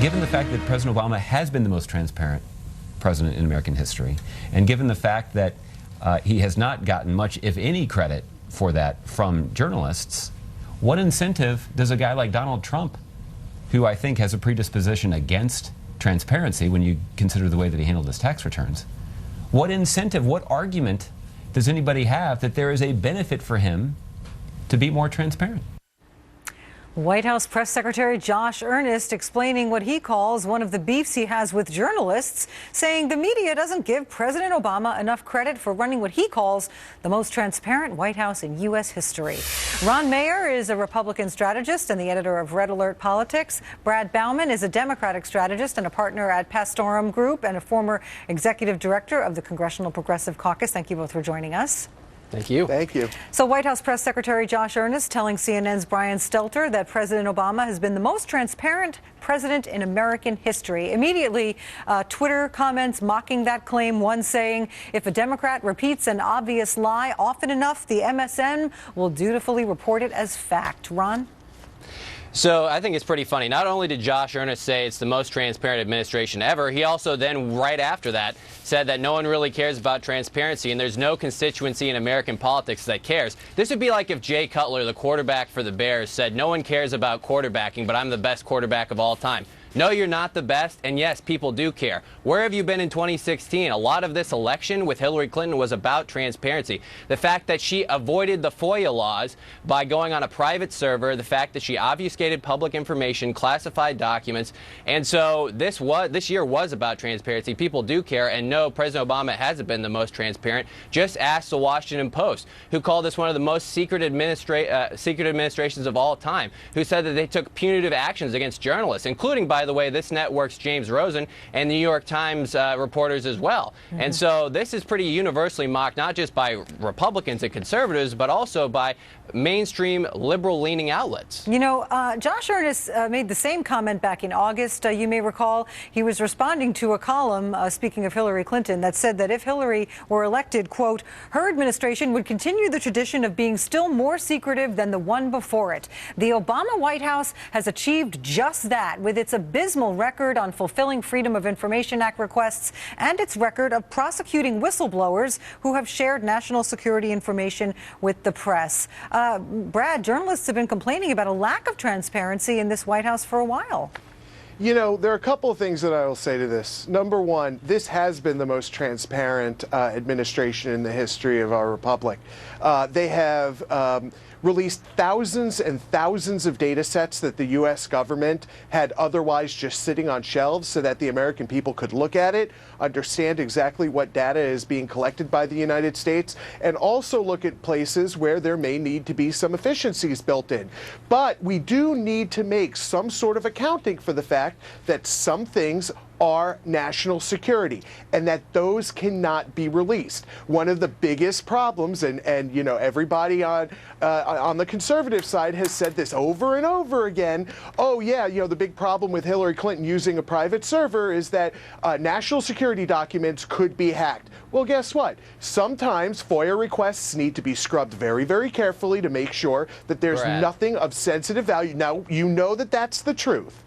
Given the fact that President Obama has been the most transparent president in American history, and given the fact that he has not gotten much, if any, credit for that from journalists, what incentive does a guy like Donald Trump, who I think has a predisposition against transparency when you consider the way that he handled his tax returns, what incentive, what argument does anybody have that there is a benefit for him to be more transparent? White House Press Secretary Josh Earnest explaining what he calls one of the beefs he has with journalists, saying the media doesn't give President Obama enough credit for running what he calls the most transparent White House in U.S. history. Ron Mayer is a Republican strategist and the editor of Red Alert Politics. Brad Bauman is a Democratic strategist and a partner at Pastorum Group and a former executive director of the Congressional Progressive Caucus. Thank you both for joining us. Thank you. Thank you. So White House Press Secretary Josh Earnest telling CNN's Brian Stelter that President Obama has been the most transparent president in American history. Immediately, Twitter comments mocking that claim, one saying, if a Democrat repeats an obvious lie often enough, the MSN will dutifully report it as fact. Ron? So I think it's pretty funny. Not only did Josh Earnest say it's the most transparent administration ever, he also then, right after that, said that no one really cares about transparency and there's no constituency in American politics that cares. This would be like if Jay Cutler, the quarterback for the Bears, said no one cares about quarterbacking, but I'm the best quarterback of all time. No, you're not the best, and yes, people do care. Where have you been in 2016? A lot of this election with Hillary Clinton was about transparency. The fact that she avoided the FOIA laws by going on a private server, the fact that she obfuscated public information, classified documents, and so this year was about transparency. People do care, and no, President Obama hasn't been the most transparent. Just ask the Washington Post, who called this one of the most secret administrations of all time, who said that they took punitive actions against journalists, including, by the way, this network's James Rosen and the New York Times reporters as well. Mm-hmm. And so this is pretty universally mocked, not just by Republicans and conservatives, but also by mainstream liberal-leaning outlets. You know, Josh Earnest made the same comment back in August. You may recall he was responding to a column, speaking of Hillary Clinton, that said that if Hillary were elected, quote, her administration would continue the tradition of being still more secretive than the one before it. The Obama White House has achieved just that with its abysmal record on fulfilling Freedom of Information Act requests and its record of prosecuting whistleblowers who have shared national security information with the press. Brad, journalists have been complaining about a lack of transparency in this White House for a while. You know, there are a couple of things that I will say to this. Number one, this has been the most transparent administration in the history of our republic. They have released thousands and thousands of data sets that the U.S. government had otherwise just sitting on shelves so that the American people could look at it, understand exactly what data is being collected by the United States, and also look at places where there may need to be some efficiencies built in. But we do need to make some sort of accounting for the fact that some things are national security and that those cannot be released. One of the biggest problems, and you know, everybody on the conservative side has said this over and over again, oh yeah, you know, the big problem with Hillary Clinton using a private server is that national security documents could be hacked. Well, guess what? Sometimes FOIA requests need to be scrubbed very, very carefully to make sure that there's nothing of sensitive value. Now, you know that that's the truth.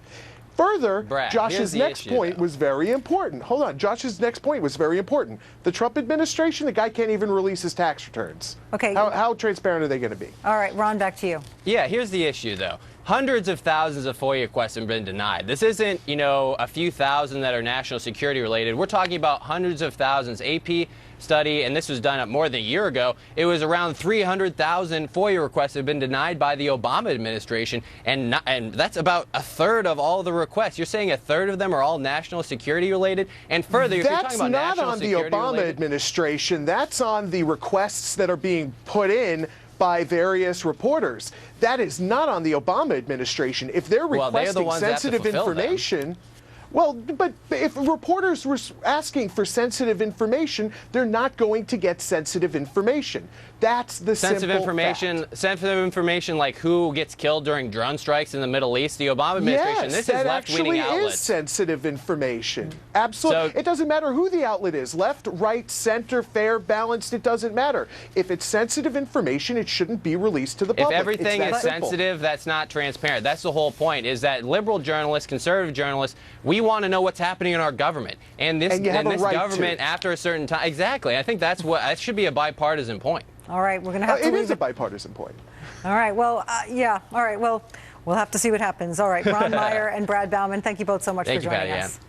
Further, Brad, Josh's next point was very important. Hold on. Josh's next point was very important. The Trump administration, the guy can't even release his tax returns. Okay. How transparent are they going to be? All right, Ron, back to you. Yeah, here's the issue, though. Hundreds of thousands of FOIA requests have been denied. This isn't, you know, a few thousand that are national security related. We're talking about hundreds of thousands. AP study, and this was done more than a year ago, it was around 300,000 FOIA requests have been denied by the Obama administration, and that's about a third of all the requests. You're saying a third of them are all national security related? And further, if you're talking about national security related... That's not on the Obama administration. That's on the requests that are being put in by various reporters. That is not on the Obama administration. If they're requesting sensitive information... Well, but if reporters were asking for sensitive information, they're not going to get sensitive information. That's the sensitive information like who gets killed during drone strikes in the Middle East. The Obama administration, yes, this is left-leaning outlets. That actually is sensitive information. Absolutely. So, it doesn't matter who the outlet is, left, right, center, fair, balanced, it doesn't matter. If it's sensitive information, it shouldn't be released to the public. If everything is simple. sensitive, that's not transparent. That's the whole point, is that liberal journalists, conservative journalists, we want to know what's happening in our government. And this government, after a certain time, exactly. I think that should be a bipartisan point. All right, we're going to have to. It is a bipartisan point. All right, well, yeah. All right, well, we'll have to see what happens. All right, Ron Meyer and Brad Bauman, thank you both so much for joining us.